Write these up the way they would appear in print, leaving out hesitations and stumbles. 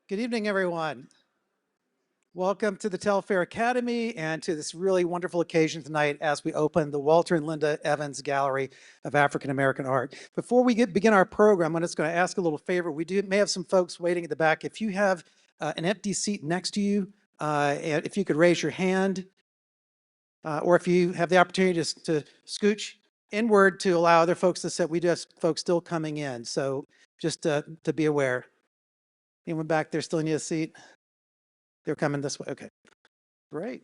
Good evening, everyone. Welcome to the Telfair Academy and to this really wonderful occasion tonight as we open the Walter and Linda Evans Gallery of African American Art. Before we begin our program, I'm just going to ask a little favor. We may have some folks waiting at the back. If you have an empty seat next to you, and if you could raise your hand, or if you have the opportunity to scooch inward to allow other folks to sit. We do have folks still coming in, so just to be aware. Anyone back there still need a seat? They're coming this way. Okay, great.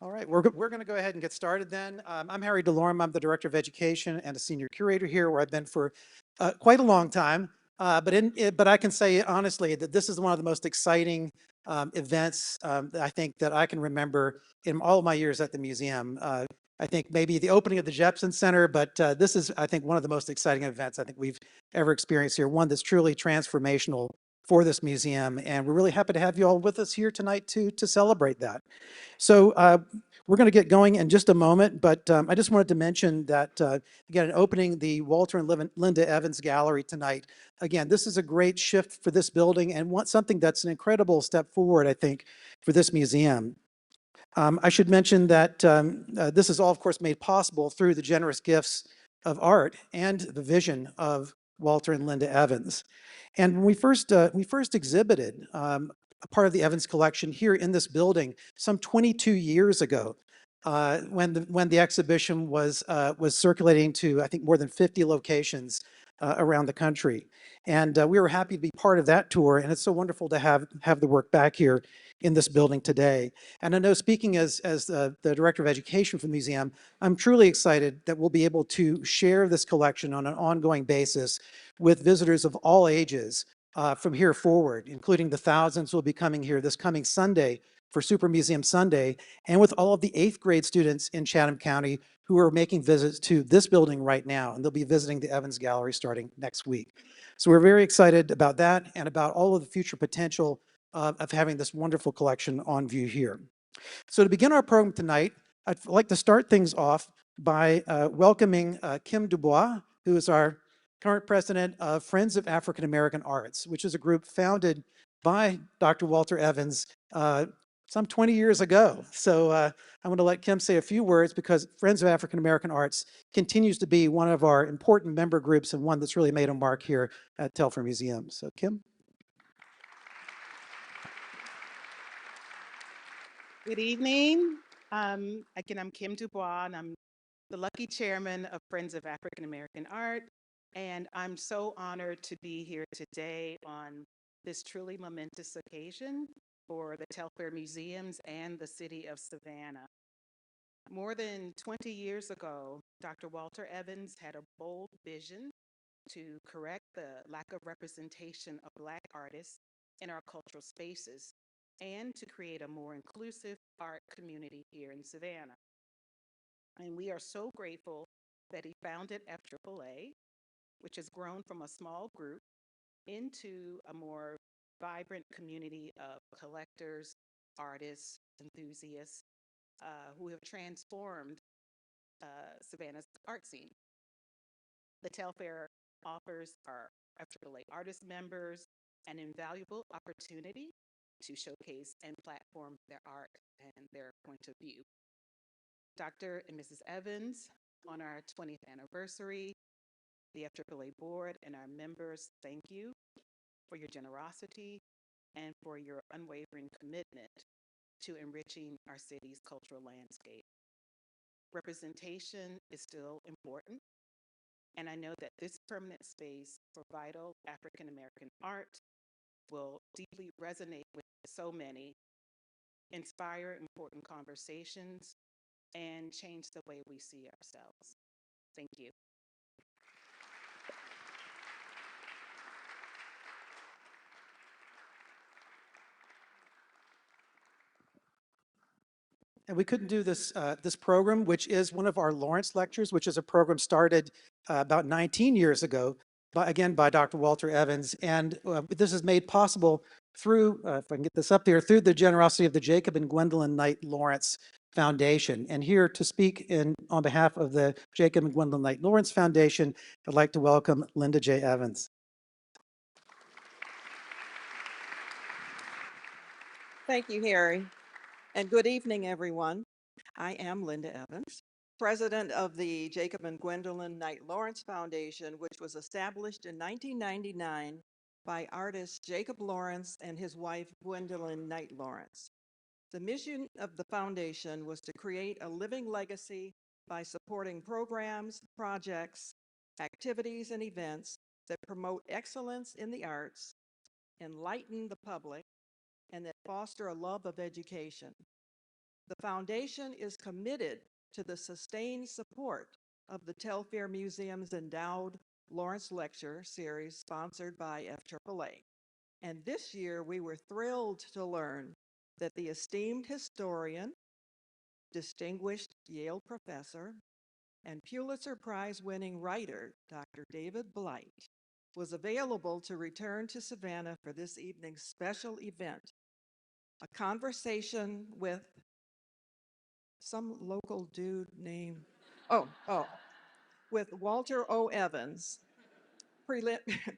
All right, we're going to go ahead and get started then. I'm Harry DeLorme. I'm the Director of Education and a Senior Curator here where I've been for quite a long time. But I can say honestly that this is one of the most exciting events that I think that I can remember in all of my years at the museum. I think maybe the opening of the Jepson Center, but this is, I think, one of the most exciting events I think we've ever experienced here, one that's truly transformational for this museum. And we're really happy to have you all with us here tonight to celebrate that. So we're going to get going in just a moment, but I just wanted to mention that, again, opening the Walter and Linda Evans Gallery tonight, again, this is a great shift for this building and something that's an incredible step forward, I think, for this museum. I should mention that this is all, of course, made possible through the generous gifts of art and the vision of Walter and Linda Evans. And when we first exhibited a part of the Evans collection here in this building some 22 years ago, when the exhibition was circulating to, I think, more than 50 locations around the country. And we were happy to be part of that tour, and it's so wonderful to have the work back here in this building today. And I know, speaking as the Director of Education for the museum, I'm truly excited that we'll be able to share this collection on an ongoing basis with visitors of all ages from here forward, including the thousands who will be coming here this coming Sunday for Super Museum Sunday, and with all of the 8th grade students in Chatham County who are making visits to this building right now, and they'll be visiting the Evans Gallery starting next week. So we're very excited about that and about all of the future potential of having this wonderful collection on view here. So to begin our program tonight, I'd like to start things off by welcoming Kim Dubois, who is our current president of Friends of African American Arts, which is a group founded by Dr. Walter Evans some 20 years ago. So I'm going to let Kim say a few words because Friends of African American Arts continues to be one of our important member groups and one that's really made a mark here at Telfair Museums. So Kim. Good evening. Again, I'm Kim Dubois, and I'm the lucky chairman of Friends of African American Art. And I'm so honored to be here today on this truly momentous occasion for the Telfair Museums and the city of Savannah. More than 20 years ago, Dr. Walter Evans had a bold vision to correct the lack of representation of Black artists in our cultural spaces and to create a more inclusive art community here in Savannah. And we are so grateful that he founded FAAA, which has grown from a small group into a more vibrant community of collectors, artists, enthusiasts who have transformed Savannah's art scene. The Telfair offers our FAAA artist members an invaluable opportunity to showcase and platform their art and their point of view. Dr. and Mrs. Evans, on our 20th anniversary, the FAAA board and our members thank you for your generosity and for your unwavering commitment to enriching our city's cultural landscape. Representation is still important, and I know that this permanent space for vital African American art will deeply resonate with so many, inspire important conversations, and change the way we see ourselves. Thank you. And we couldn't do this program, which is one of our Lawrence Lectures, which is a program started about 19 years ago, by Dr. Walter Evans. And this is made possible through, if I can get this up here, through the generosity of the Jacob and Gwendolyn Knight Lawrence Foundation. And here to speak on behalf of the Jacob and Gwendolyn Knight Lawrence Foundation, I'd like to welcome Linda J. Evans. Thank you, Harry, and good evening, everyone. I am Linda Evans, president of the Jacob and Gwendolyn Knight Lawrence Foundation, which was established in 1999 by artist Jacob Lawrence and his wife, Gwendolyn Knight Lawrence. The mission of the foundation was to create a living legacy by supporting programs, projects, activities, and events that promote excellence in the arts, enlighten the public, and that foster a love of education. The foundation is committed to the sustained support of the Telfair Museums Endowed Lawrence Lecture Series sponsored by FAAA. And this year we were thrilled to learn that the esteemed historian, distinguished Yale professor, and Pulitzer Prize-winning writer, Dr. David Blight, was available to return to Savannah for this evening's special event, a conversation with some local dude named, oh, with Walter O. Evans,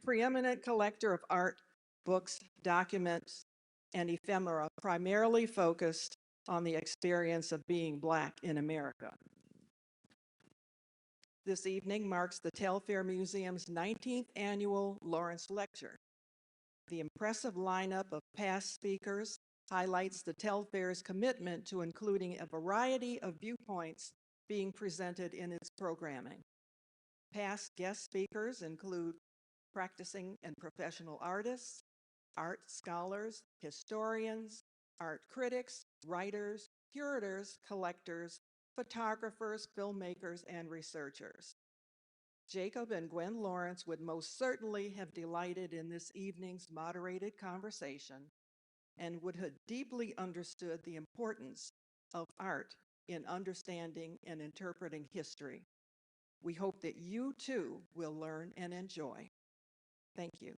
preeminent collector of art, books, documents, and ephemera, primarily focused on the experience of being Black in America. This evening marks the Telfair Museum's 19th annual Lawrence Lecture. The impressive lineup of past speakers highlights the Telfair's commitment to including a variety of viewpoints being presented in its programming. Past guest speakers include practicing and professional artists, art scholars, historians, art critics, writers, curators, collectors, photographers, filmmakers, and researchers. Jacob and Gwen Lawrence would most certainly have delighted in this evening's moderated conversation and would have deeply understood the importance of art in understanding and interpreting history. We hope that you too will learn and enjoy. Thank you.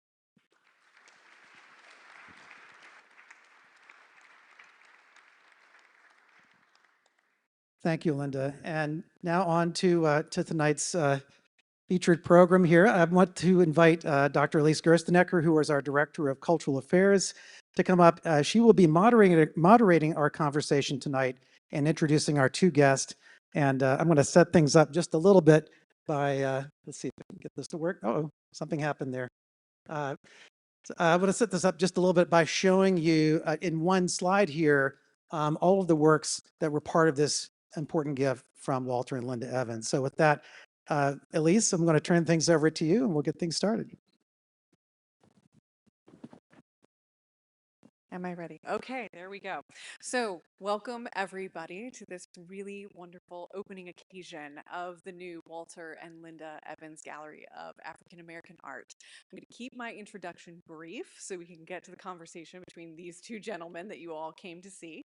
Thank you, Linda. And now on to tonight's featured program here. I want to invite Dr. Elise Gerstenecker, who is our Director of Cultural Affairs, to come up. She will be moderating our conversation tonight and introducing our two guests. And I'm going to set things up just a little bit by, let's see if I can get this to work. Oh, something happened there. I'm going to set this up just a little bit by showing you in one slide here all of the works that were part of this important gift from Walter and Linda Evans. So with that, Elise, I'm going to turn things over to you and we'll get things started. Am I ready? Okay, there we go. So, welcome everybody to this really wonderful opening occasion of the new Walter and Linda Evans Gallery of African American Art. I'm going to keep my introduction brief so we can get to the conversation between these two gentlemen that you all came to see.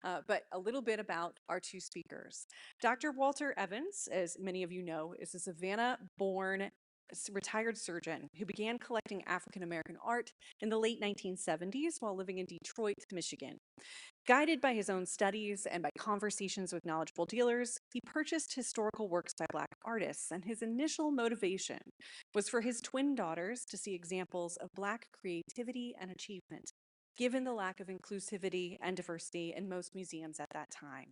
But a little bit about our two speakers. Dr. Walter Evans, as many of you know, is a Savannah born retired surgeon who began collecting African American art in the late 1970s while living in Detroit, Michigan. Guided by his own studies and by conversations with knowledgeable dealers, he purchased historical works by Black artists, and his initial motivation was for his twin daughters to see examples of Black creativity and achievement, given the lack of inclusivity and diversity in most museums at that time.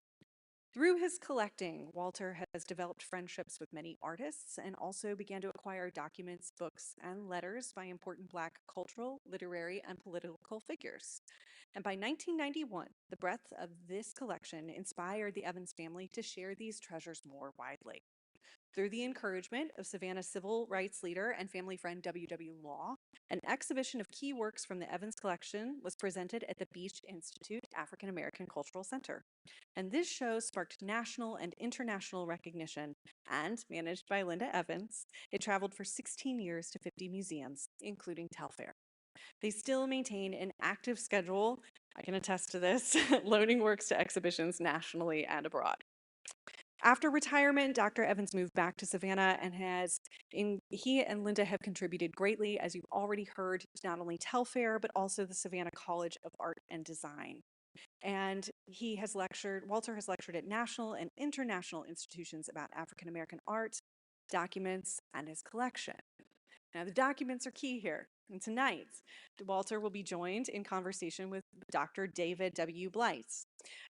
Through his collecting, Walter has developed friendships with many artists and also began to acquire documents, books, and letters by important Black cultural, literary, and political figures. And by 1991, the breadth of this collection inspired the Evans family to share these treasures more widely. Through the encouragement of Savannah civil rights leader and family friend W.W. Law, an exhibition of key works from the Evans collection was presented at the Beach Institute African American Cultural Center. And this show sparked national and international recognition, and managed by Linda Evans, it traveled for 16 years to 50 museums, including Telfair. They still maintain an active schedule, I can attest to this, loaning works to exhibitions nationally and abroad. After retirement, Dr. Evans moved back to Savannah and he and Linda have contributed greatly, as you've already heard, to not only Telfair, but also the Savannah College of Art and Design. And Walter has lectured at national and international institutions about African American art, documents, and his collection. Now, the documents are key here. And tonight, Walter will be joined in conversation with Dr. David W. Blight.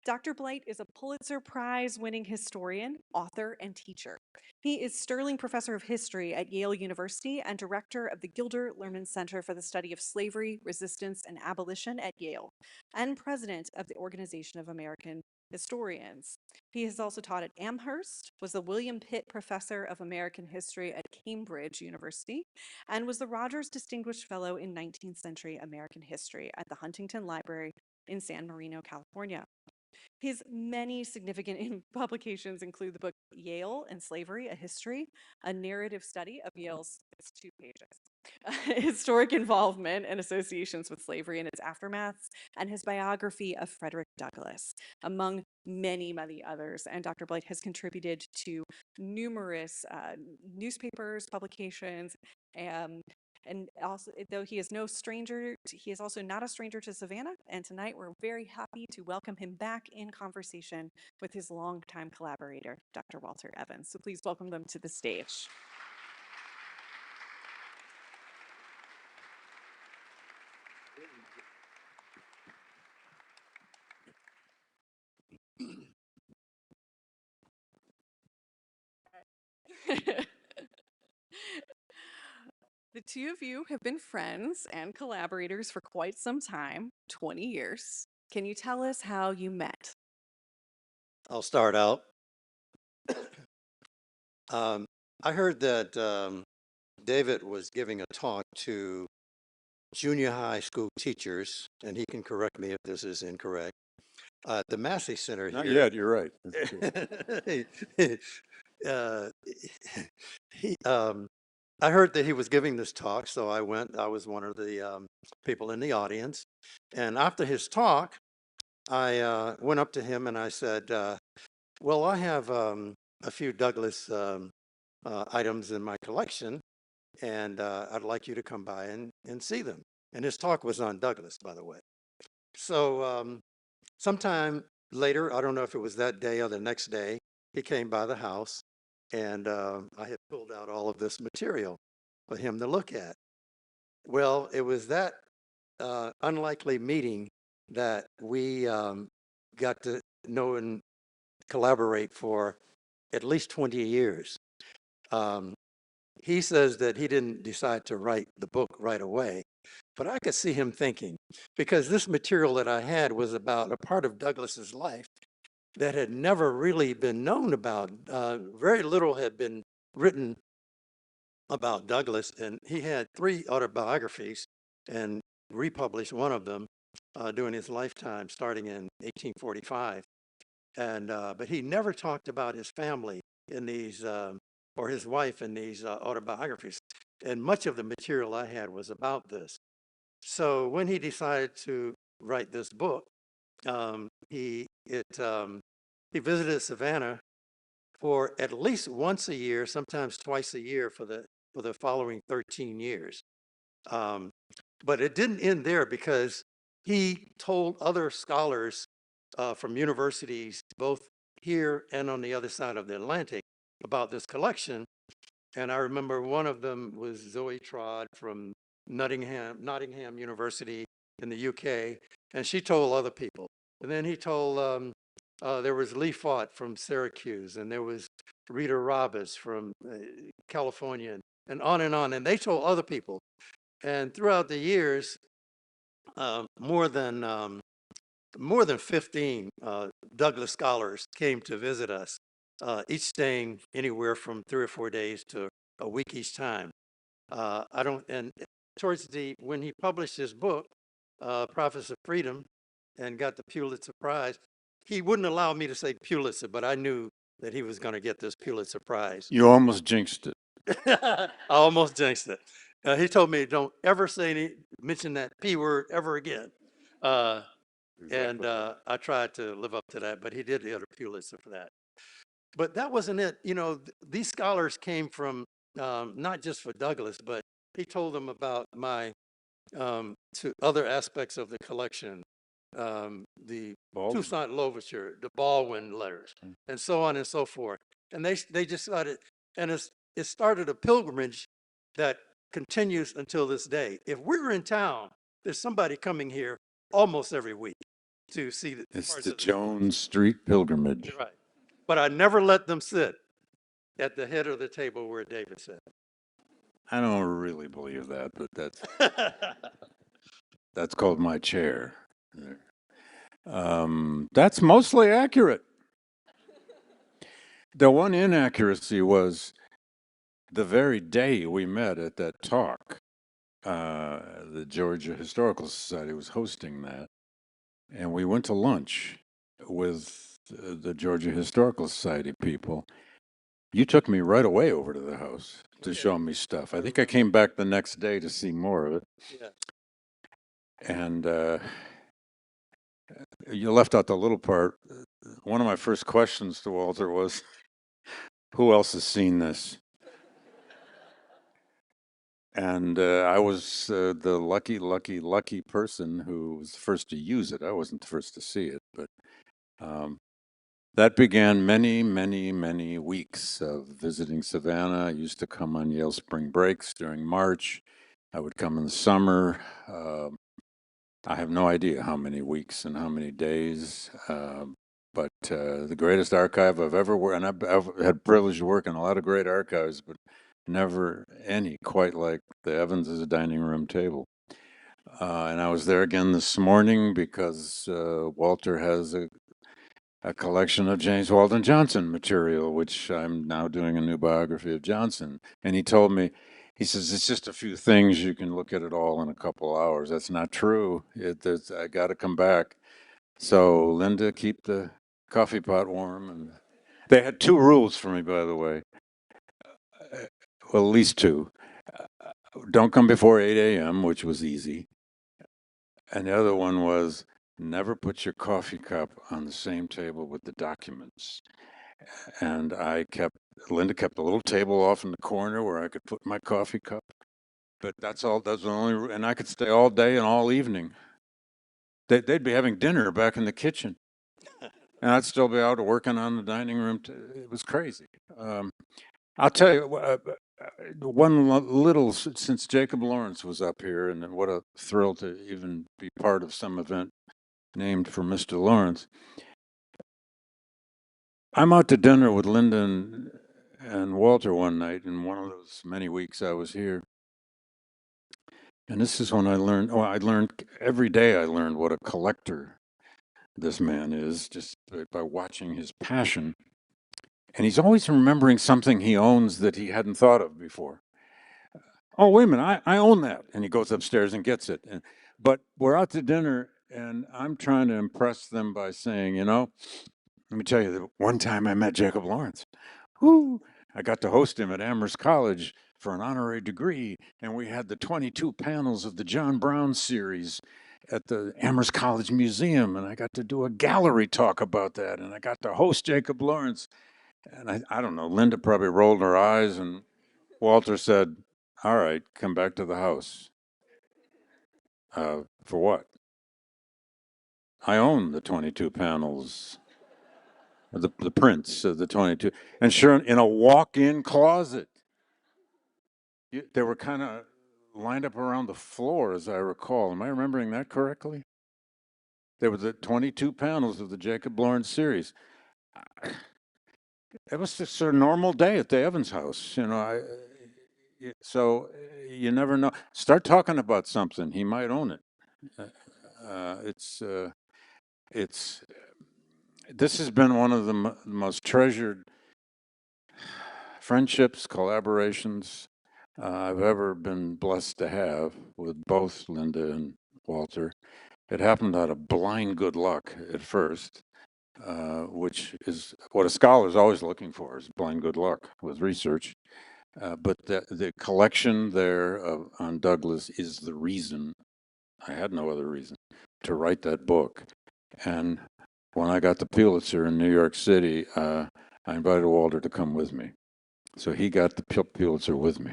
Dr. Blight is a Pulitzer Prize-winning historian, author, and teacher. He is Sterling Professor of History at Yale University and Director of the Gilder Lehrman Center for the Study of Slavery, Resistance, and Abolition at Yale, and President of the Organization of American Historians. He has also taught at Amherst, was the William Pitt Professor of American History at Cambridge University, and was the Rogers Distinguished Fellow in 19th Century American History at the Huntington Library in San Marino, California. His many significant publications include the book Yale and Slavery, A History, a narrative study of Yale's, it's 2 pages, historic involvement and associations with slavery and its aftermaths, and his biography of Frederick Douglass, among many, many others. And Dr. Blight has contributed to numerous newspapers, publications, and also, though he is no stranger, he is also not a stranger to Savannah. And tonight we're very happy to welcome him back in conversation with his longtime collaborator, Dr. Walter Evans. So please welcome them to the stage. The two of you have been friends and collaborators for quite some time, 20 years. Can you tell us how you met? I'll start out. I heard that David was giving a talk to junior high school teachers, and he can correct me if this is incorrect, at the Massey Center Not here. yet, you're right. That's true. he, I heard that he was giving this talk, so I went. I was one of the people in the audience. And after his talk, I went up to him and I said, well, I have a few Douglass items in my collection, and I'd like you to come by and see them. And his talk was on Douglass, by the way. So sometime later, I don't know if it was that day or the next day, he came by the house, and I had pulled out all of this material for him to look at. Well, it was that unlikely meeting that we got to know and collaborate for at least 20 years. He says that he didn't decide to write the book right away, but I could see him thinking, because this material that I had was about a part of Douglass's life that had never really been known about. Very little had been written about Douglass, and he had 3 autobiographies and republished one of them during his lifetime, starting in 1845. And but he never talked about his family in these or his wife in these autobiographies. And much of the material I had was about this. So when he decided to write this book, he visited Savannah for at least once a year, sometimes twice a year for the following 13 years. But it didn't end there, because he told other scholars from universities, both here and on the other side of the Atlantic, about this collection. And I remember one of them was Zoe Trod from Nottingham University in the UK, and she told other people. And then he told, there was Lee Fott from Syracuse, and there was Rita Roberts from California, and on, and they told other people. And throughout the years, more than 15 Douglass scholars came to visit us, each staying anywhere from 3 or 4 days to a week each time. And when he published his book, Prophets of Freedom, and got the Pulitzer Prize, he wouldn't allow me to say Pulitzer, but I knew that he was going to get this Pulitzer Prize. You almost jinxed it. I almost jinxed it. He told me, don't ever mention that P word ever again. And I tried to live up to that, but he did get a Pulitzer for that. But that wasn't it. You know, these scholars came from not just for Douglass, but he told them about my to other aspects of the collection, the Baldwin. Toussaint Louverture, the Baldwin letters, and so on and so forth. And they just started, and it started a pilgrimage that continues until this day. If we're in town, there's somebody coming here almost every week to see the It's parts the of the Jones Street pilgrimage. You're right. But I never let them sit at the head of the table where David sat. I don't really believe that, but that's called my chair. That's mostly accurate. The one inaccuracy was the very day we met at that talk. The Georgia Historical Society was hosting that, and we went to lunch with the Georgia Historical Society people. You took me right away over to the house to show me stuff. I think I came back the next day to see more of it. Yeah. And you left out the little part. One of my first questions to Walter was, who else has seen this? And I was the lucky person who was the first to use it. I wasn't the first to see it, but that began many weeks of visiting Savannah. I used to come on Yale spring breaks during March. I would come in the summer. I have no idea how many weeks and how many days, but the greatest archive I've ever worked, and I've had privilege to work in a lot of great archives, but never any quite like the Evans's dining room table. And I was there again this morning because Walter has a collection of James Weldon Johnson material, which I'm now doing a new biography of Johnson. And he told me, he says, it's just a few things. You can look at it all in a couple hours. That's not true. I got to come back. So Linda, keep the coffee pot warm. And they had two rules for me, by the way. Well, at least two. Don't come before 8 a.m., which was easy. And the other one was never put your coffee cup on the same table with the documents. And Linda kept a little table off in the corner where I could put my coffee cup. But that's the only, and I could stay all day and all evening. They'd be having dinner back in the kitchen. And I'd still be out working on the dining room. It was crazy. I'll tell you, one little, since Jacob Lawrence was up here, and what a thrill to even be part of some event named for Mr. Lawrence. I'm out to dinner with Linda and Walter one night in one of those many weeks I was here. And this is when I learned every day I learned what a collector this man is, just by watching his passion. And he's always remembering something he owns that he hadn't thought of before. Oh, wait a minute, I own that. And he goes upstairs and gets it. But we're out to dinner, and I'm trying to impress them by saying, let me tell you, one time I met Jacob Lawrence. Woo! I got to host him at Amherst College for an honorary degree, and we had the 22 panels of the John Brown series at the Amherst College Museum, and I got to do a gallery talk about that, and I got to host Jacob Lawrence. And I don't know, Linda probably rolled her eyes, and Walter said, all right, come back to the house. For what? I own the 22 panels, the prints of the 22, and sure, in a walk-in closet. They were kind of lined up around the floor, as I recall. Am I remembering that correctly? There were the 22 panels of the Jacob Lawrence series. It was just a normal day at the Evans house, so you never know. Start talking about something, he might own it. This has been one of the most treasured friendships, collaborations I've ever been blessed to have with both Linda and Walter. It happened out of blind good luck at first, which is what a scholar is always looking for, is blind good luck with research. But the collection there on Douglass is the reason, I had no other reason, to write that book. And when I got the Pulitzer in New York City, I invited Walter to come with me. So he got the Pulitzer with me.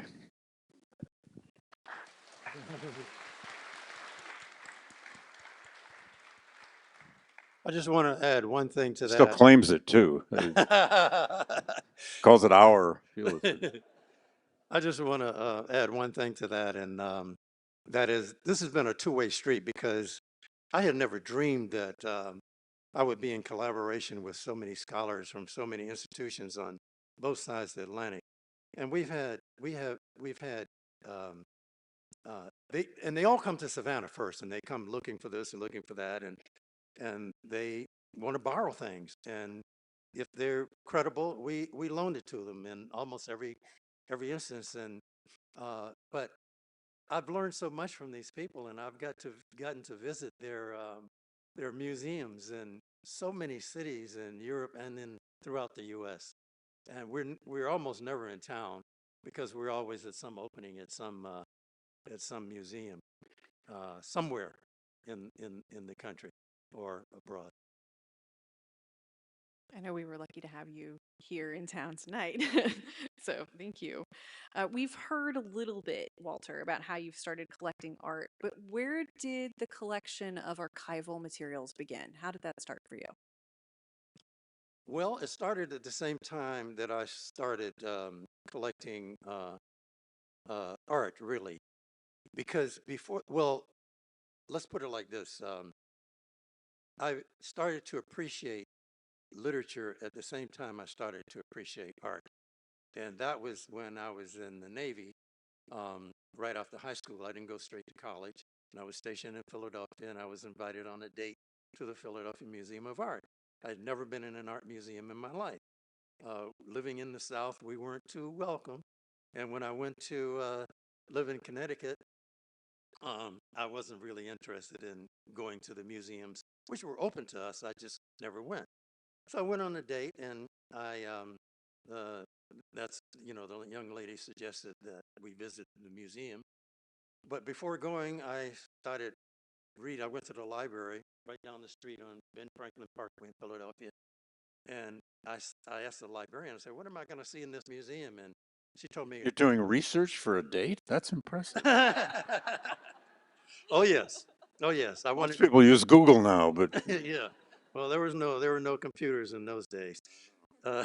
I just want to add one thing to Still that. claims it too. Calls it our Pulitzer. I just want to add one thing to that, and that is this has been a two-way street because I had never dreamed that I would be in collaboration with so many scholars from so many institutions on both sides of the Atlantic. And we've had they all come to Savannah first, and they come looking for this and looking for that, and they want to borrow things. And if they're credible, we loaned it to them in almost every instance. And but I've learned so much from these people, and I've gotten to visit their museums in so many cities in Europe and then throughout the U.S. And we're almost never in town because we're always at some opening at some museum somewhere in the country or abroad. I know we were lucky to have you here in town tonight. So thank you. We've heard a little bit, Walter, about how you've started collecting art, but where did the collection of archival materials begin? How did that start for you? Well, it started at the same time that I started collecting art, really, because let's put it like this. I started to appreciate literature at the same time I started to appreciate art. And that was when I was in the Navy, right after high school. I didn't go straight to college. And I was stationed in Philadelphia, and I was invited on a date to the Philadelphia Museum of Art. I had never been in an art museum in my life. Living in the South, we weren't too welcome. And when I went to live in Connecticut, I wasn't really interested in going to the museums, which were open to us. I just never went. So I went on a date, and uh, the young lady suggested that we visit the museum. But before going, I went to the library right down the street on Ben Franklin Parkway in Philadelphia. And I asked the librarian, I said, what am I going to see in this museum? And she told me, You're doing research for a date? That's impressive. oh, yes. Oh, yes. I wanted Most people use Google now, but yeah. Well, there were no computers in those days. Uh,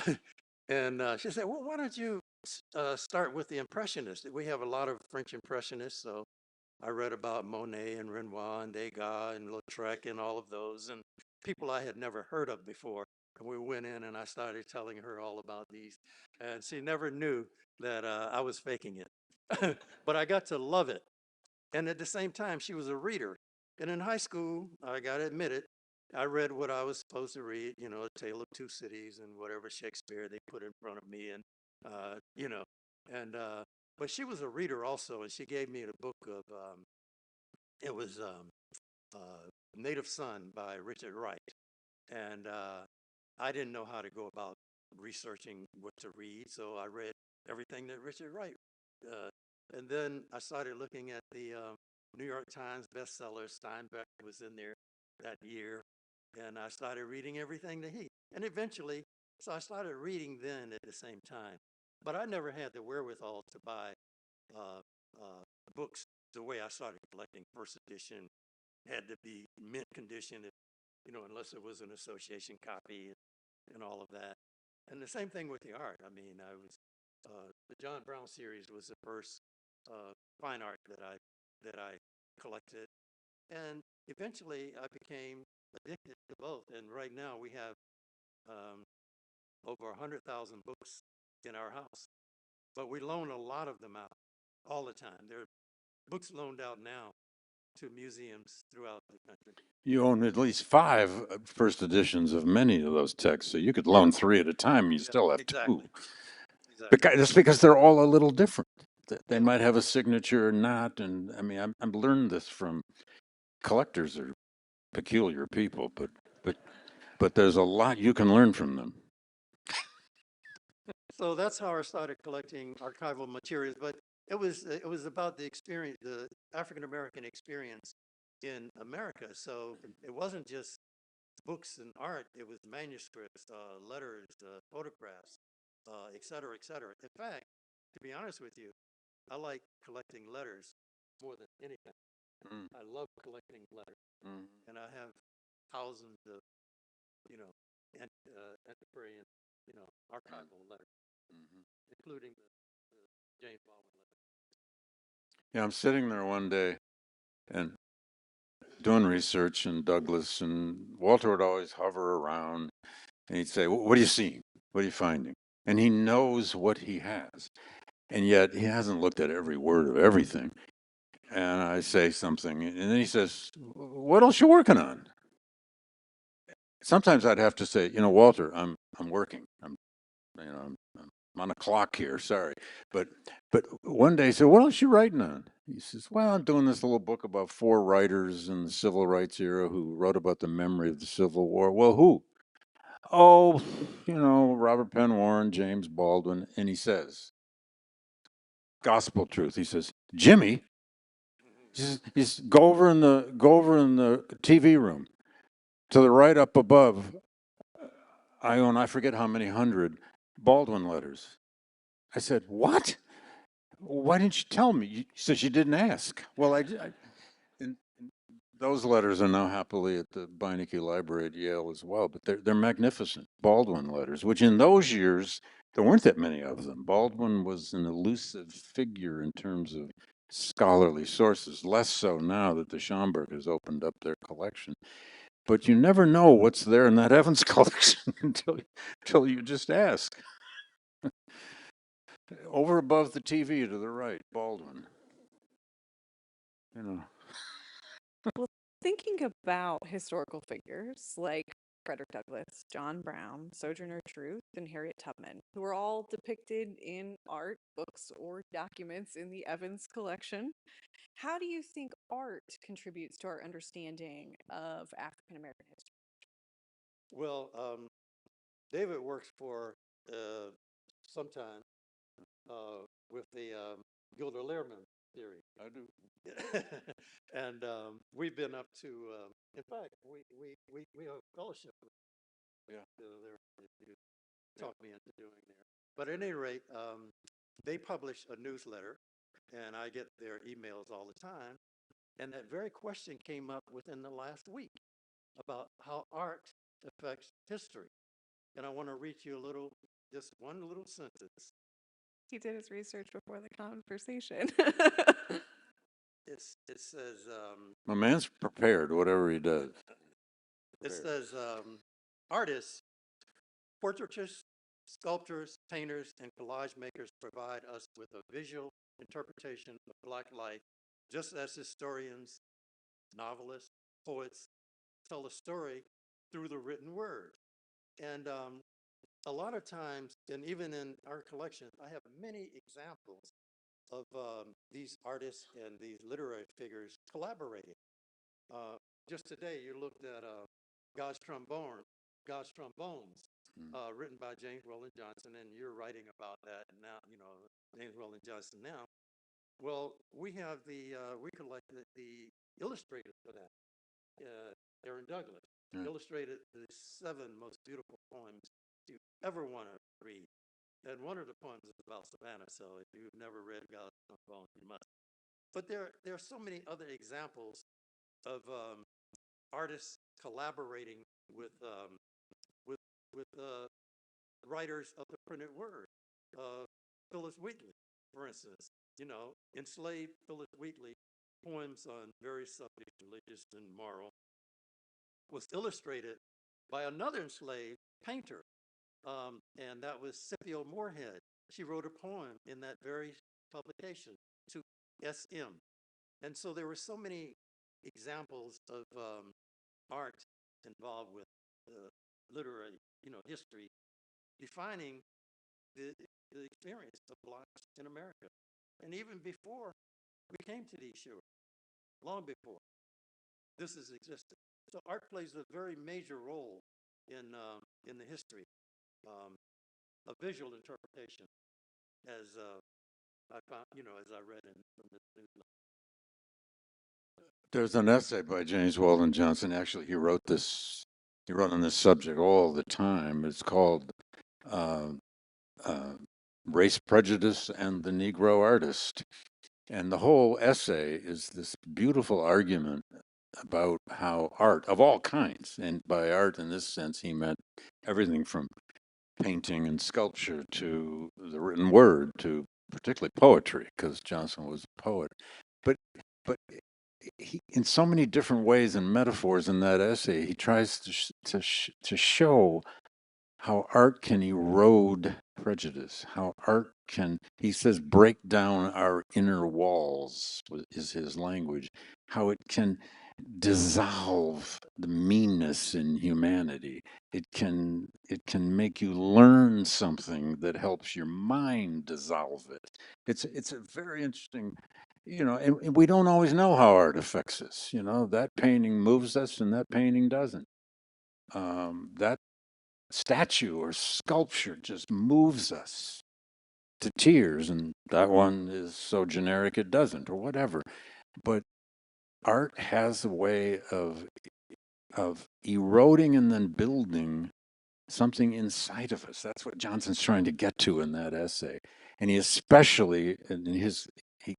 and she said, well, why don't you start with the Impressionists? We have a lot of French Impressionists. So I read about Monet and Renoir and Degas and Lautrec and all of those and people I had never heard of before. And we went in and I started telling her all about these. And she never knew that I was faking it. But I got to love it. And at the same time, she was a reader. And in high school, I got to admit it, I read what I was supposed to read, A Tale of Two Cities and whatever Shakespeare they put in front of me. And, uh, you know, and, but she was a reader also. And she gave me a book of, it was Native Son by Richard Wright. And I didn't know how to go about researching what to read. So I read everything that Richard Wright uh, and then I started looking at the New York Times bestseller. Steinbeck was in there that year. And I started reading everything that and eventually, so I started reading then at the same time. But I never had the wherewithal to buy uh, books the way I started collecting. First edition had to be mint condition, unless it was an association copy and all of that. And the same thing with the art. I mean, the John Brown series was the first fine art that I collected, and eventually I became addicted to both. And right now we have um, over 100,000 books in our house, but we loan a lot of them out all the time. There are books loaned out now to museums throughout the country. you own at least five first editions of many of those texts, so you could loan three at a time. You Yeah, still have two. exactly. Exactly. Because they're all a little different. They Yeah. might have a signature or not, and I mean, I've learned this from collectors are peculiar people, but but there's a lot you can learn from them. So that's how I started collecting archival materials. But it was about the experience, the African American experience in America. So it wasn't just books and art; it was manuscripts, letters, photographs, et cetera, et cetera. In fact, to be honest with you, I like collecting letters more than anything. Mm, I love collecting letters, mm, and I have thousands of antiquarian, archival letters, mhm. including the James Baldwin. Yeah, I'm sitting there one day and doing research in Douglas, and Walter would always hover around and he'd say, "What are you seeing? What are you finding?" And he knows what he has, and yet he hasn't looked at every word of everything. And I say something, and then he says, "What else you working on?" Sometimes I'd have to say, Walter, I'm working. I'm on a clock here. Sorry, but one day he said, "What else you writing on?" He says, "Well, I'm doing this little book about 4 writers in the civil rights era who wrote about the memory of the Civil War." "Well, who?" "Oh, Robert Penn Warren, James Baldwin." And he says, gospel truth. He says, "Jimmy, just go over in the TV room to the right up above. I own, I forget how many hundred Baldwin letters." I said, "What? Why didn't you tell me?" He says, "You didn't ask." Well, and those letters are now happily at the Beinecke Library at Yale as well, but they're magnificent Baldwin letters, which in those years, there weren't that many of them. Baldwin was an elusive figure in terms of scholarly sources, less so now that the Schomburg has opened up their collection. But you never know what's there in that Evans collection until you just ask. Over above the TV to the right, Baldwin. Well, thinking about historical figures like Frederick Douglass, John Brown, Sojourner Truth, and Harriet Tubman, who are all depicted in art, books, or documents in the Evans collection, how do you think art contributes to our understanding of African American history? Well, David works for sometime with the Gilder Lehrman theory. I do. And we've been up to, in fact, we have a fellowship with Gilder Lehrman, if you talked me into doing there. But at any rate, they publish a newsletter, and I get their emails all the time. And that very question came up within the last week about how art affects history. And I want to read you just one little sentence. He did his research before the conversation. It says, My man's prepared, whatever he does. it says, artists, portraitists, sculptors, painters, and collage makers provide us with a visual interpretation of Black life, just as historians, novelists, poets tell a story through the written word. And a lot of times, and even in our collection, I have many examples of these artists and these literary figures collaborating. Just today, you looked at God's Trombones, written by James Roland Johnson, and you're writing about that now. James Roland Johnson now. Well, we have we collected the illustrators for that. Aaron Douglas illustrated the 7 most beautiful poems you ever want to read. And one of the poems is about Savannah, so if you've never read God's Trombones, you must. But there are so many other examples of artists collaborating with with writers of the printed word. Phyllis Wheatley, for instance, enslaved Phyllis Wheatley poems on various subjects, religious and moral, was illustrated by another enslaved painter, and that was Scipio Moorhead. She wrote a poem in that very publication to SM. And so there were so many examples of art involved with literary, history, defining the experience of Blacks in America. And even before we came to these shores, long before this has existed. So art plays a very major role in the history of visual interpretation, as I found, as I read from this newsletter. There's an essay by James Weldon Johnson. Actually, he wrote on this subject all the time. It's called uh, uh, Race Prejudice and the Negro Artist. And the whole essay is this beautiful argument about how art of all kinds, and by art in this sense, he meant everything from painting and sculpture to the written word to particularly poetry, because Johnson was a poet. But but he, in so many different ways and metaphors in that essay, he tries to show how art can erode prejudice, how art can, he says, break down our inner walls, is his language, how it can dissolve the meanness in humanity. It can make you learn something that helps your mind dissolve it. It's a very interesting, and we don't always know how art affects us. That painting moves us and that painting doesn't. That statue or sculpture just moves us to tears, and that one is so generic it doesn't, or whatever. But art has a way of eroding and then building something inside of us. That's what Johnson's trying to get to in that essay. And he especially, in his, he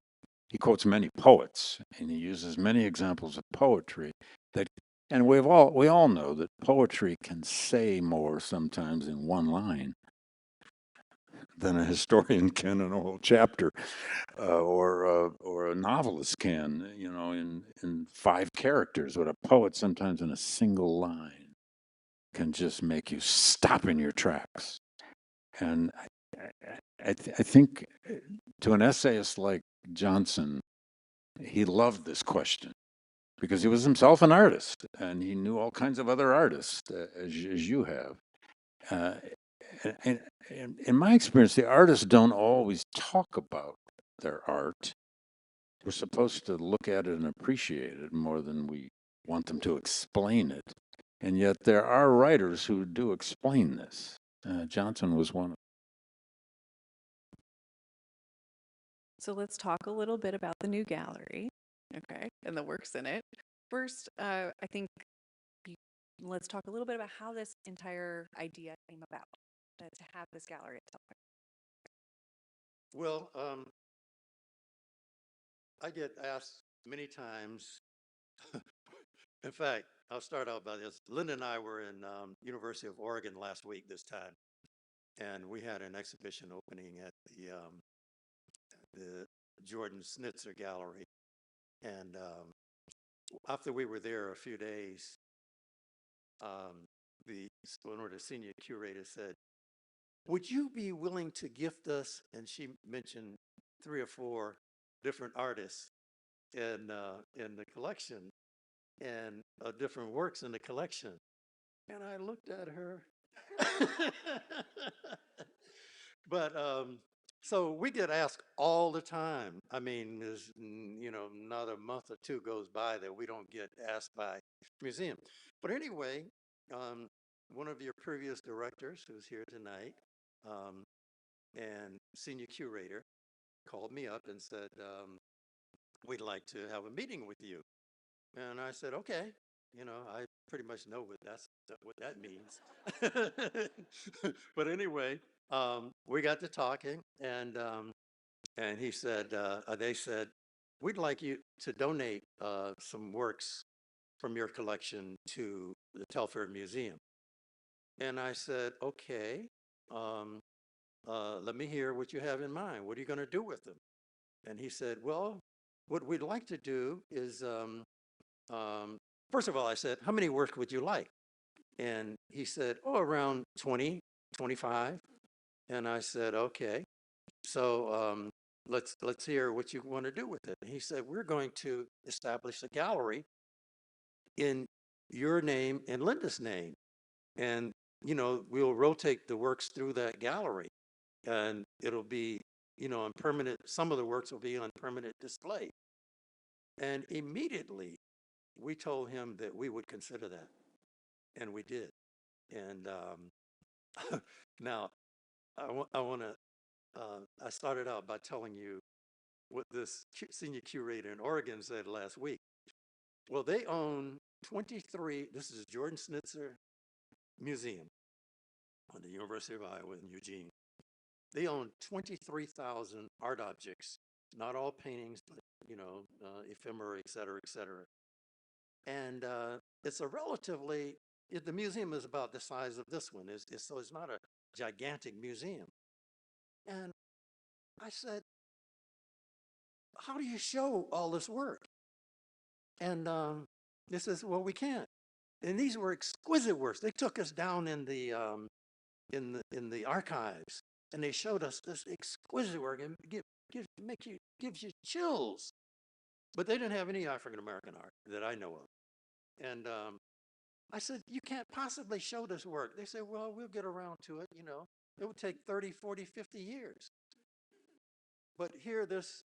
quotes many poets, and he uses many examples of poetry that, and we all know that poetry can say more sometimes in one line than a historian can in a whole chapter, or a novelist can, in 5 characters. But a poet sometimes in a single line can just make you stop in your tracks. And I think to an essayist like Johnson, he loved this question because he was himself an artist and he knew all kinds of other artists, as you have. Uh, and in my experience, the artists don't always talk about their art. We're supposed to look at it and appreciate it more than we want them to explain it. And yet there are writers who do explain this. Johnson was one of them. So let's talk a little bit about the new gallery, okay, and the works in it. First, I think let's talk a little bit about how this entire idea came about, to have this gallery at Telfair. Well, I get asked many times. In fact, I'll start out by this. Linda and I were in University of Oregon last week this time, and we had an exhibition opening at the Jordan Schnitzer Gallery. And after we were there a few days, one of the senior curators said, "Would you be willing to gift us?" And she mentioned 3 or 4 different artists in the collection and different works in the collection. And I looked at her. But so we get asked all the time. I mean, there's not a month or two goes by that we don't get asked by museum. But anyway, one of your previous directors, who's here tonight, um, and senior curator, called me up and said, "We'd like to have a meeting with you." And I said, "Okay." I pretty much know what that means. But anyway, we got to talking, and they said, "We'd like you to donate some works from your collection to the Telfair Museum." And I said, "Okay, let me hear what you have in mind. What are you going to do with them?" And he said, "Well, what we'd like to do is, first of all," I said, "how many works would you like?" And he said, "Oh, around 20, 25." And I said, "Okay, so let's hear what you want to do with it." And he said, "We're going to establish a gallery in your name and Linda's name, and we'll rotate the works through that gallery, and it'll be on permanent. Some of the works will be on permanent display." And immediately we told him that we would consider that, and we did. And now I want to. I started out by telling you what this senior curator in Oregon said last week. Well, they own 23. This is Jordan Schnitzer Museum on the University of Iowa in Eugene. They own 23,000 art objects, not all paintings, but ephemera, et cetera, et cetera. And it's a relatively. The museum is about the size of this one. So it's not a gigantic museum. And I said, how do you show all this work? And they says, well, we can't. And these were exquisite works. They took us down in the archives, and they showed us this exquisite work, and gives you chills. But they didn't have any African American art that I know of. And I said, you can't possibly show this work. They said, well, we'll get around to it. It would take 30, 40, 50 years. But here, this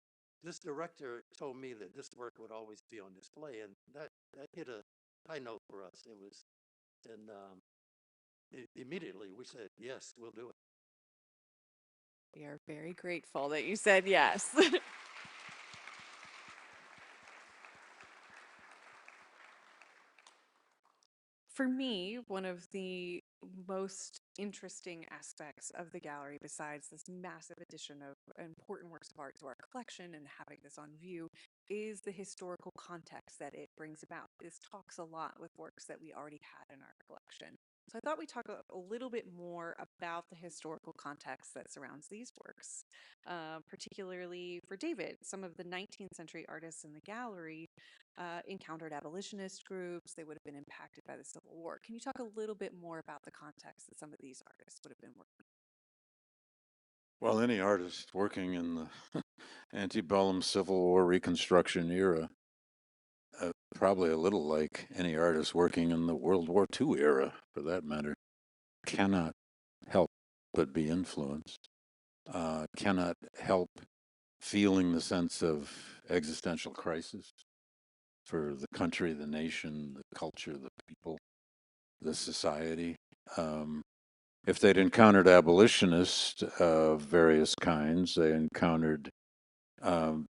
director told me that this work would always be on display, and that hit a high note for us. It was, and immediately we said, yes, we'll do it. We are very grateful that you said yes. For me, one of the most interesting aspects of the gallery, besides this massive addition of important works of art to our collection and having this on view, is the historical context that it brings about. This talks a lot with works that we already had in our collection. So I thought we'd talk a little bit more about the historical context that surrounds these works, particularly for David. Some of the 19th century artists in the gallery encountered abolitionist groups. They would have been impacted by the Civil War. Can you talk a little bit more about the context that some of these artists would have been working? Well, any artist working in the antebellum Civil War Reconstruction era, probably a little like any artist working in the World War II era, for that matter, cannot help but be influenced, cannot help feeling the sense of existential crisis for the country, the nation, the culture, the people, the society. If they'd encountered abolitionists of various kinds, they encountered um,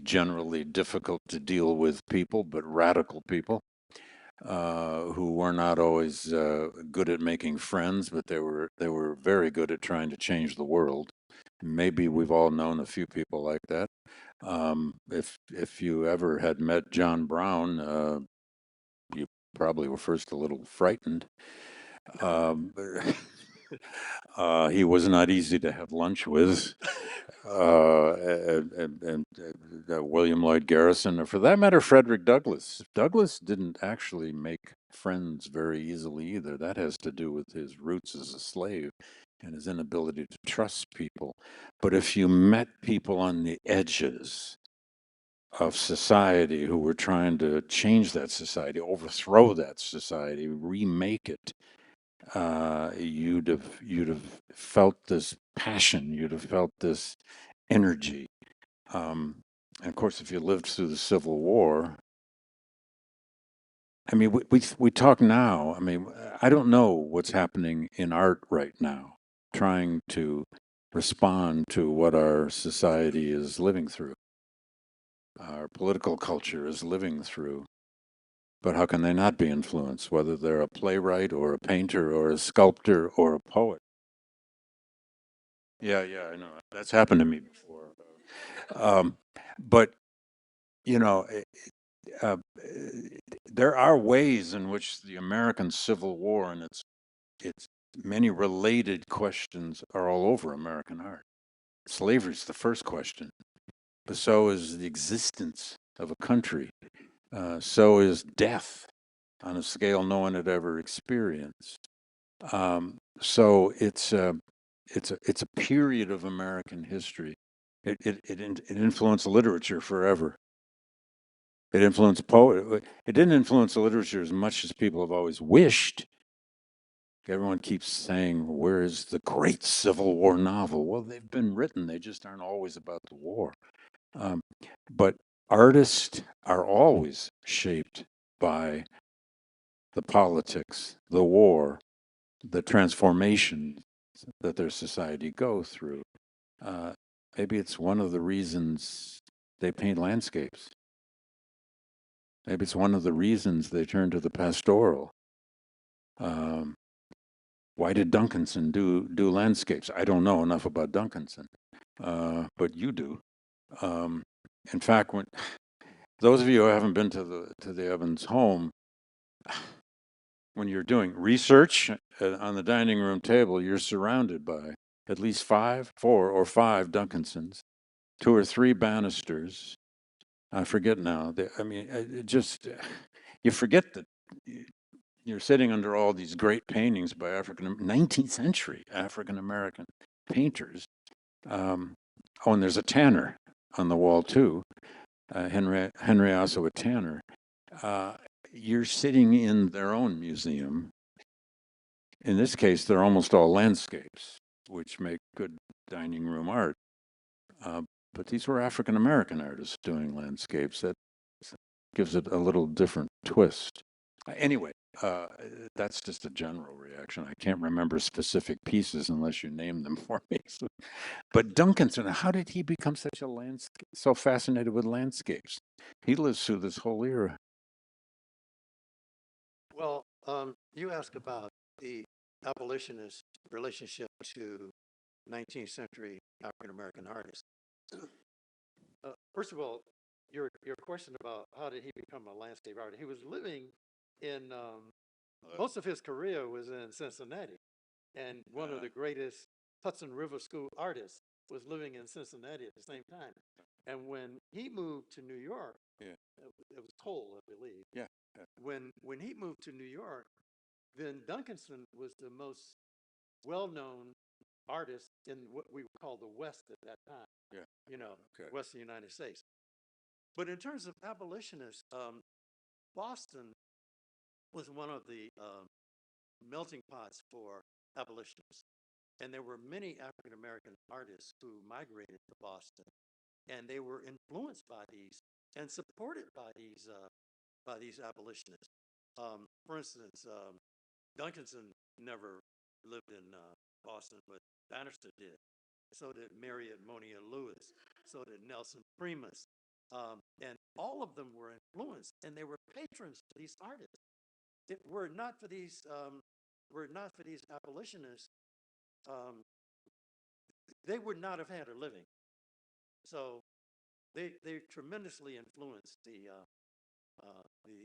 generally difficult to deal with people, but radical people who were not always good at making friends, but they were very good at trying to change the world. Maybe we've all known a few people like that. If you ever had met John Brown, you probably were first a little frightened. Um, he was not easy to have lunch with. And William Lloyd Garrison, or for that matter, Frederick Douglass. Douglass didn't actually make friends very easily either. That has to do with his roots as a slave and his inability to trust people. But if you met people on the edges of society who were trying to change that society, overthrow that society, remake it, you'd have felt this passion, you'd have felt this energy. And of course, if you lived through the Civil War, I mean, we talk now. I mean, I don't know what's happening in art right now, trying to respond to what our society is living through, our political culture is living through. But how can they not be influenced, whether they're a playwright or a painter or a sculptor or a poet? Yeah, I know. That's happened to me before. Um, but, you know, uh, there are ways in which the American Civil War and its many related questions are all over American art. Slavery is the first question, but so is the existence of a country. So is death on a scale no one had ever experienced. So it's a period of American history. It influenced literature forever. It influenced poetry. It didn't influence the literature as much as people have always wished. Everyone keeps saying, "Where is the great Civil War novel?" Well, they've been written. They just aren't always about the war. Um, but artists are always shaped by the politics, the war, the transformation that their society go through. Uh, Maybe it's one of the reasons they paint landscapes. Maybe it's one of the reasons they turn to the pastoral. Um, why did Duncanson do landscapes? I don't know enough about Duncanson, but you do. Um, in fact, when those of you who haven't been to the Evans home, when you're doing research on the dining room table, you're surrounded by at least 4 or 5 Duncansons, 2 or 3 Bannisters. I forget now. I mean, you forget that you're sitting under all these great paintings by 19th century African American painters. Oh, and there's a tanner on the wall too, Henry also a tanner. You're sitting in their own museum. In this case, they're almost all landscapes, which make good dining room art. But these were African American artists doing landscapes. That gives it a little different twist. Anyway, that's just a general reaction. I can't remember specific pieces unless you name them for me. But Duncanson, how did he become so fascinated with landscapes? He lives through this whole era. Well, you ask about the abolitionist relationship to 19th century African American artists. First of all, your question about how did he become a landscape artist? He was living in most of his career was in Cincinnati, and one of the greatest Hudson River School artists was living in Cincinnati at the same time. And when he moved to New York, it was Cole, I believe. Yeah. When he moved to New York, then Duncanson was the most well-known artist in what we would call the West at that time. Yeah. Okay. Western United States. But in terms of abolitionists, Boston was one of the melting pots for abolitionists. And there were many African American artists who migrated to Boston, and they were influenced by these and supported by these abolitionists. For instance, Duncanson never lived in Boston, but Bannister did. So did Marriott Monia Lewis. So did Nelson Primus. And all of them were influenced, and they were patrons to these artists. If were not for these abolitionists, they would not have had a living. So they tremendously influenced the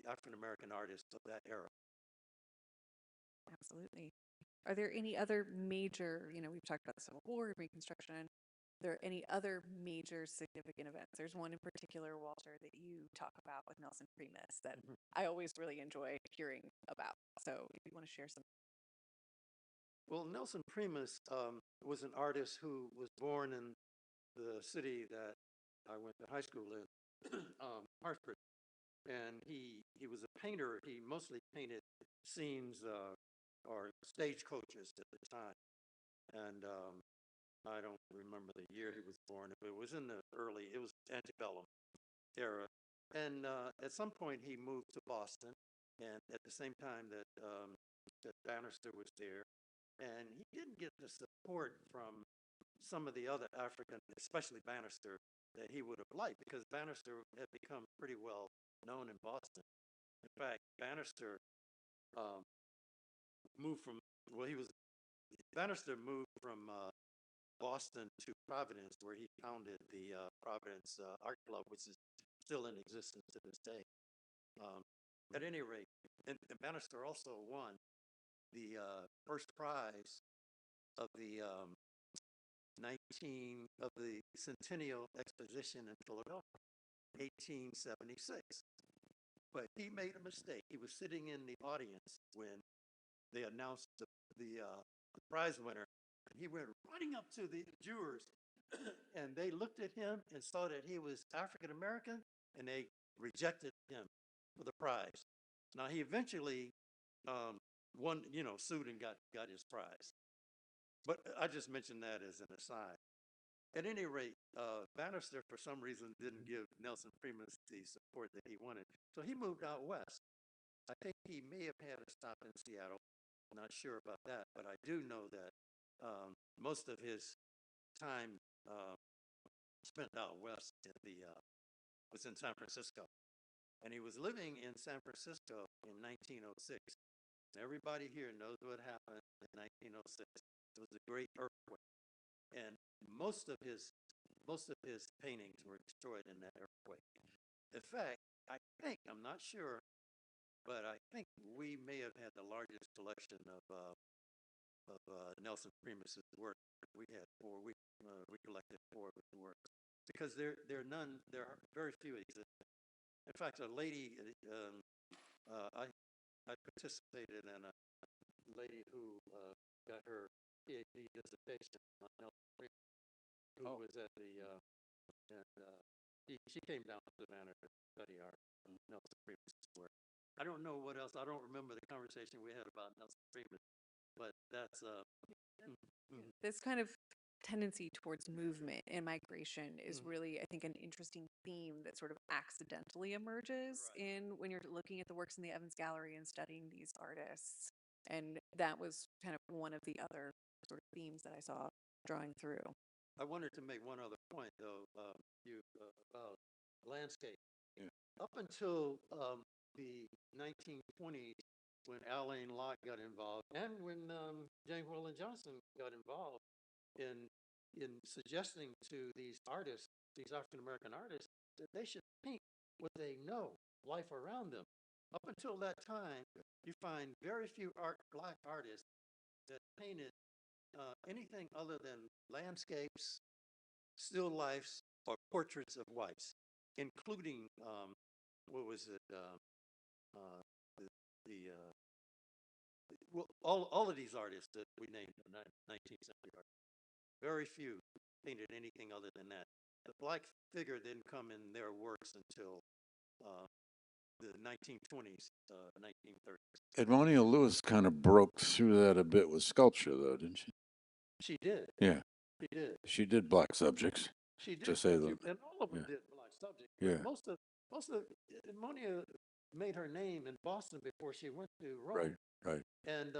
African American artists of that era. Absolutely. Are there any other major, we've talked about the Civil War, Reconstruction, are there any other major significant events? There's one in particular, Walter, that you talk about with Nelson Primus that I always really enjoy hearing about. So if you want to share some. Well, Nelson Primus was an artist who was born in the city that I went to high school in, Hartford. And he was a painter. He mostly painted scenes or stagecoaches at the time. And I don't remember the year he was born, but it was in it was antebellum era. And at some point he moved to Boston, and at the same time that Bannister was there, and he didn't get the support from some of the other African, especially Bannister, that he would have liked, because Bannister had become pretty well known in Boston. In fact, Bannister Bannister moved from Boston to Providence, where he founded the Providence Art Club, which is still in existence to this day. At any rate, and Bannister also won the first prize of the Centennial Exposition in Philadelphia, 1876. But he made a mistake. He was sitting in the audience when they announced the prize winner. And he went running up to the jurors, and they looked at him and saw that he was African American, and they rejected him for the prize. Now he eventually won, sued and got his prize. But I just mentioned that as an aside. At any rate, Bannister, for some reason, didn't give Nelson Primus the support that he wanted. So he moved out west. I think he may have had a stop in Seattle. Not sure about that, but I do know that most of his time spent out west was in San Francisco. And he was living in San Francisco in 1906. Everybody here knows what happened in 1906. It was a great earthquake. And most of his paintings were destroyed in that earthquake. In fact, I'm not sure, but I think we may have had the largest collection of Nelson Primus's work. We had four. We collected four of his works because there are very few exist. In fact, a lady, I participated in a lady who got her PhD dissertation on Nelson Primus, who was at the and she came down to Savannah to study art and Nelson Primus's work. I don't know what else. I don't remember the conversation we had about Nelson Primus, but that's This kind of tendency towards movement and migration is really, I think, an interesting theme that sort of accidentally emerges in when you're looking at the works in the Evans Gallery and studying these artists. And that was kind of one of the other sort of themes that I saw drawing through. I wanted to make one other point, though, about landscape. Yeah. Up until the 1920s, when Alain Locke got involved, and when James Weldon Johnson got involved in suggesting to these artists, these African American artists, that they should paint what they know, life around them. Up until that time, you find very few black artists that painted anything other than landscapes, still lifes, or portraits of whites, including what was it? Well, all of these artists that we named in the 19th century art, very few painted anything other than that. The black figure didn't come in their works until the 1920s, 1930s. Edmonia Lewis kind of broke through that a bit with sculpture, though, didn't she? She did. Yeah. She did. She did black subjects. She did. To say the, and all of them did black subjects. Yeah. Most of Edmonia made her name in Boston before she went to Rome. Right. And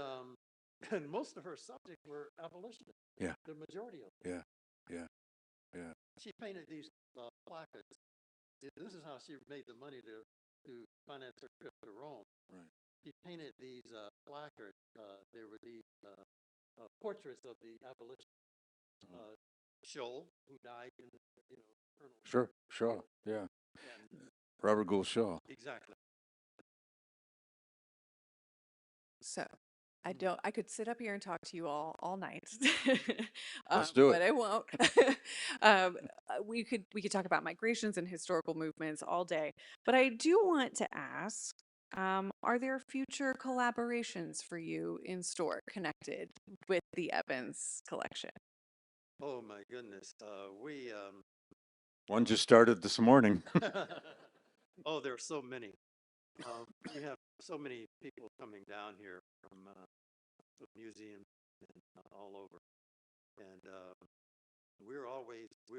and most of her subjects were abolitionists. Yeah. The majority of them. Yeah. She painted these placards. This is how she made the money to finance her trip to Rome. Right. She painted these placards. There were these portraits of the abolitionists. Scholl, who died in Colonel. Shaw. Yeah. And Robert Gould Shaw. exactly. So I could sit up here and talk to you all night. Let's do but it. I won't. We could talk about migrations and historical movements all day. But I do want to ask, are there future collaborations for you in store connected with the Evans collection? Oh my goodness. One just started this morning. Oh, there are so many. We have so many people coming down here from the museum and all over, and we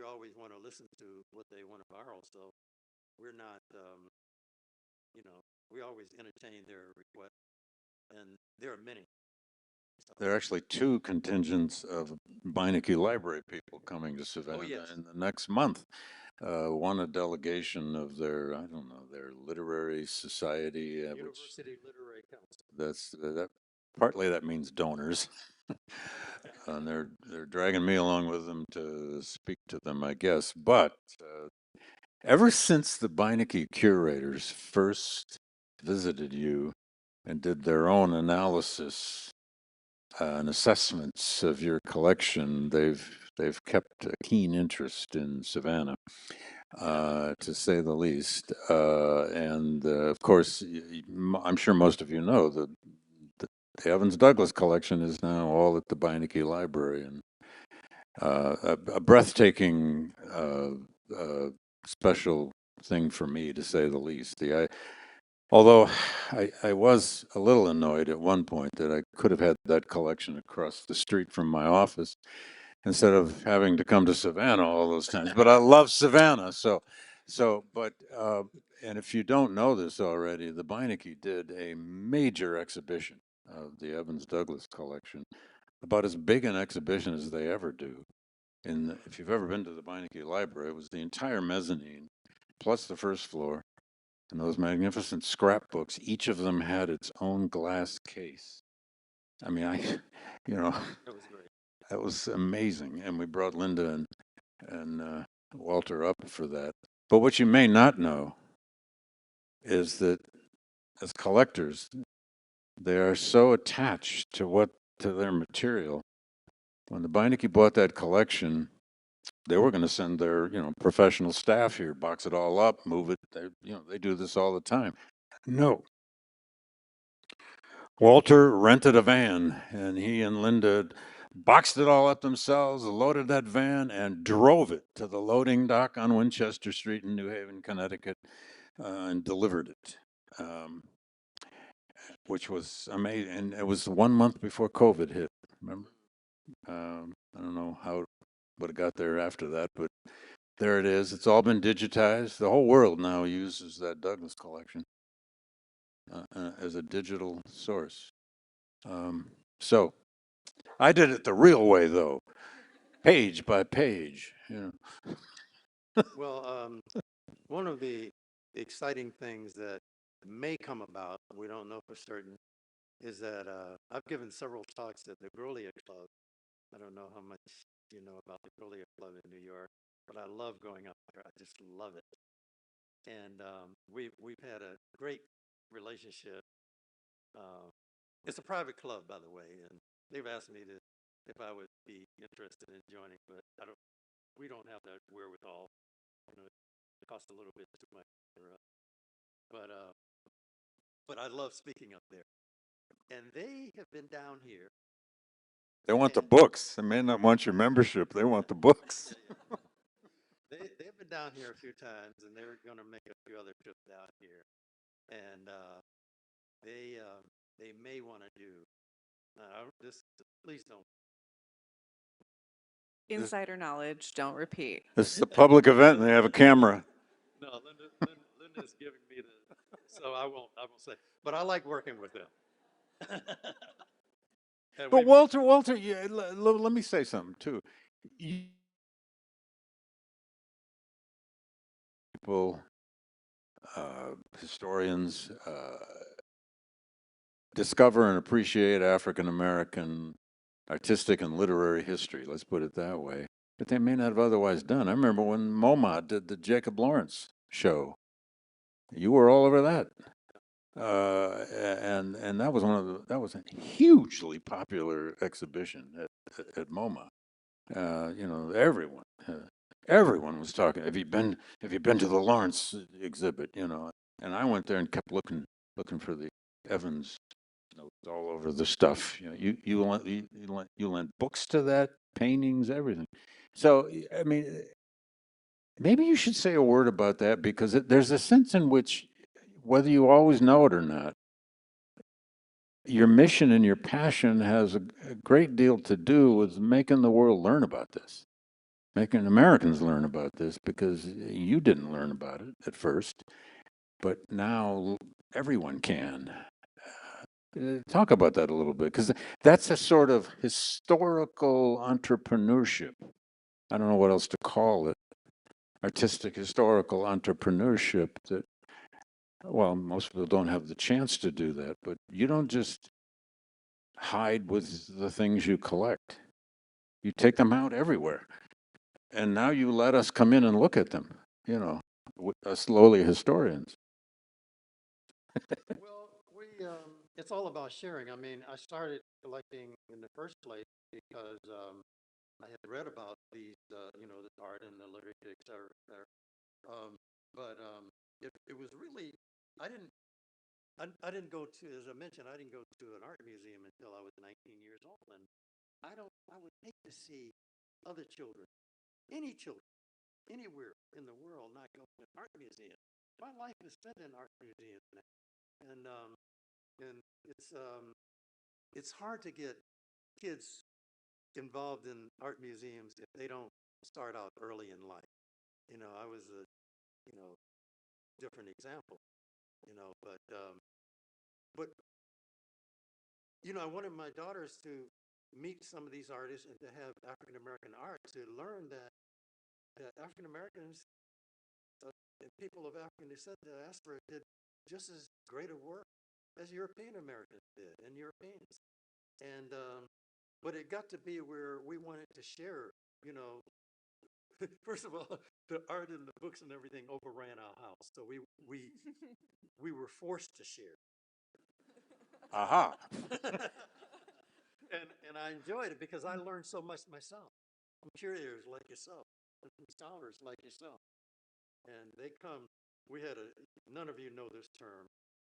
always want to listen to what they want to borrow. So we're not, we always entertain their requests, and there are many. There are actually two contingents of Beinecke Library people coming to Savannah yes. in the next month. One, a delegation of their, I don't know, their literary society. University Literary Council. That partly that means donors. And they're dragging me along with them to speak to them, I guess. But ever since the Beinecke curators first visited you and did their own analysis and assessments of your collection, they've kept a keen interest in Savannah, to say the least. And of course, I'm sure most of you know that the Evans Douglass collection is now all at the Beinecke Library, and a breathtaking special thing for me, to say the least. Although I was a little annoyed at one point that I could have had that collection across the street from my office instead of having to come to Savannah all those times. But I love Savannah, but and if you don't know this already, the Beinecke did a major exhibition of the Evans Douglass collection, about as big an exhibition as they ever do. And if you've ever been to the Beinecke Library, it was the entire mezzanine plus the first floor. And those magnificent scrapbooks, each of them had its own glass case. I mean, That was great. that was amazing. And we brought Linda and Walter up for that. But what you may not know is that as collectors, they are so attached to what to their material. When the Beinecke bought that collection, they were going to send their, professional staff here, box it all up, move it. They do this all the time. No. Walter rented a van, and he and Linda boxed it all up themselves, loaded that van, and drove it to the loading dock on Winchester Street in New Haven, Connecticut, and delivered it, which was amazing. And it was 1 month before COVID hit. Remember? I don't know how what it got there after that, but there it is. It's all been digitized. The whole world now uses that Douglass collection as a digital source. So I did it the real way, though, page by page. Well, one of the exciting things that may come about, we don't know for certain, is that I've given several talks at the Grolier Club. I don't know how much you know about the Grolier Club in New York, but I love going up there. I just love it. And we've had a great relationship. It's a private club, by the way, and they've asked me if I would be interested in joining, but we don't have that wherewithal. It costs a little bit too much for us. But I love speaking up there. And they have been down here. They want the books. They may not want your membership. They want the books. They've been down here a few times, and they're going to make a few other trips down here. And they may want to do this. Please don't. Insider knowledge, don't repeat. This is a public event, and they have a camera. No, Linda's giving me so I won't say. But I like working with them. But Walter, let me say something too. People, historians, discover and appreciate African American artistic and literary history. Let's put it that way. But they may not have otherwise done. I remember when MoMA did the Jacob Lawrence show. You were all over that. And that was that was a hugely popular exhibition at MoMA. Everyone was talking. Have you been to the Lawrence exhibit? And I went there and kept looking for the Evans notes all over the stuff. You lent books to that, paintings, everything. So I mean, maybe you should say a word about that, because there's a sense in which, whether you always know it or not, your mission and your passion has a great deal to do with making the world learn about this, making Americans learn about this, because you didn't learn about it at first, but now everyone can. Talk about that a little bit, because that's a sort of historical entrepreneurship. I don't know what else to call it. Artistic historical entrepreneurship that, well, most people don't have the chance to do that, but you don't just hide with the things you collect. You take them out everywhere. And now you let us come in and look at them, us lowly historians. Well, it's all about sharing. I mean, I started collecting in the first place because I had read about these, the art and the literature, et cetera, et cetera. It was really, I didn't, I didn't go to, as I mentioned, I didn't go to an art museum until I was 19 years old. And I would hate to see other children, any children, anywhere in the world not go to an art museum. My life is spent in art museums now. And it's hard to get kids involved in art museums if they don't start out early in life. I was a different example. But I wanted my daughters to meet some of these artists and to have African American art, to learn that African Americans and people of African descent, the diaspora, did just as great a work as European Americans did, and Europeans. And but it got to be where we wanted to share. First of all, the art and the books and everything overran our house, so we were forced to share. Aha. And I enjoyed it because I learned so much myself. I'm curators like yourself, and scholars like yourself. And they come, we had none of you know this term,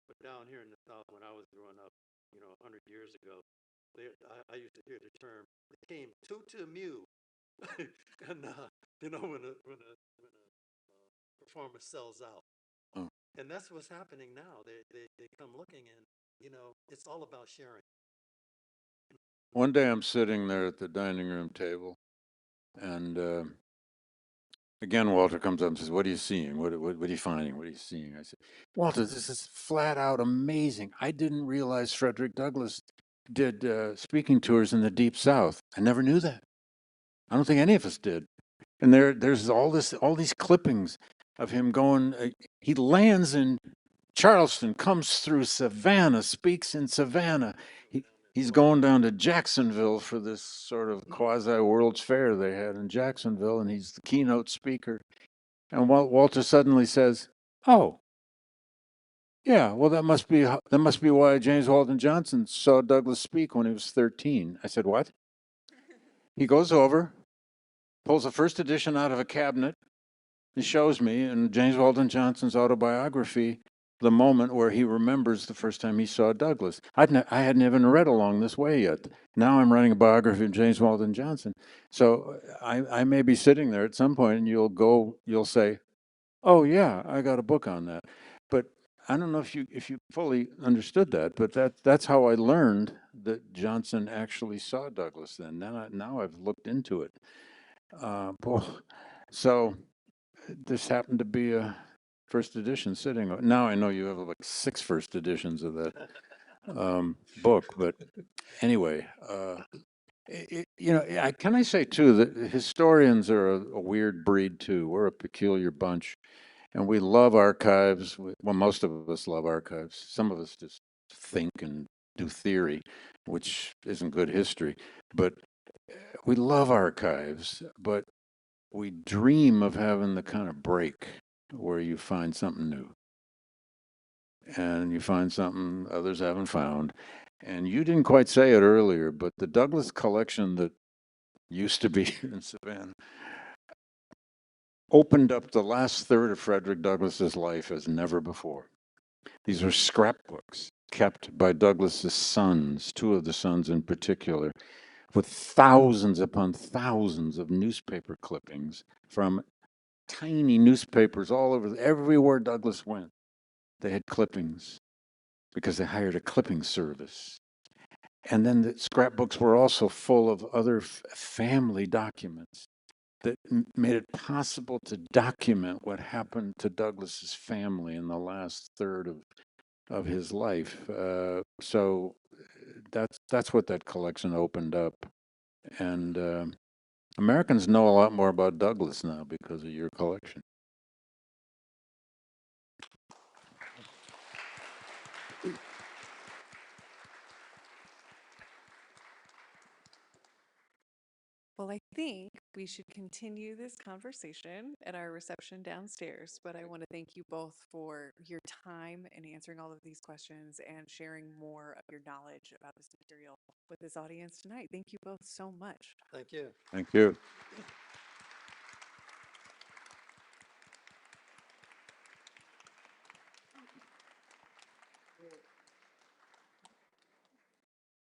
but down here in the South, when I was growing up, 100 years ago, I used to hear the term, they came to mew. And, when a performer sells out. Oh. And that's what's happening now. They come looking and, it's all about sharing. One day I'm sitting there at the dining room table, and again, Walter comes up and says, "What are you seeing? What are you finding? What are you seeing?" I said, "Walter, this is flat out amazing. I didn't realize Frederick Douglass did speaking tours in the Deep South. I never knew that. I don't think any of us did. And there's all these clippings of him going. He lands in Charleston, comes through Savannah, speaks in Savannah. He's going down to Jacksonville for this sort of quasi World's Fair they had in Jacksonville, and he's the keynote speaker. And Walter suddenly says, "Oh, yeah, well that must be why James Weldon Johnson saw Douglass speak when he was 13." I said, "What?" He goes over, pulls the first edition out of a cabinet. He shows me in James Weldon Johnson's autobiography the moment where he remembers the first time he saw Douglass. I hadn't even read Along This Way yet. Now I'm writing a biography of James Weldon Johnson. So I may be sitting there at some point and you'll say, "Oh yeah, I got a book on that." But I don't know if you fully understood that, but that's how I learned that Johnson actually saw Douglass then. Now I've looked into it. Boy, so this happened to be a first edition sitting. Now I know you have like 6 first editions of that book, but anyway, can I say too that historians are a weird breed too. We're a peculiar bunch, and we love archives. Well, most of us love archives. Some of us just think and do theory, which isn't good history, but we love archives, but we dream of having the kind of break where you find something new and you find something others haven't found. And you didn't quite say it earlier, but the Douglass collection that used to be in Savannah opened up the last third of Frederick Douglass's life as never before. These are scrapbooks kept by Douglass's sons, 2 of the sons in particular, with thousands upon thousands of newspaper clippings from tiny newspapers all over, everywhere Douglass went. They had clippings because they hired a clipping service. And then the scrapbooks were also full of other family documents that made it possible to document what happened to Douglass's family in the last third of his life. So that's what that collection opened up. And Americans know a lot more about Douglass now because of your collection. Well, I think we should continue this conversation at our reception downstairs, but I want to thank you both for your time and answering all of these questions and sharing more of your knowledge about this material with this audience tonight. Thank you both so much. Thank you. Thank you.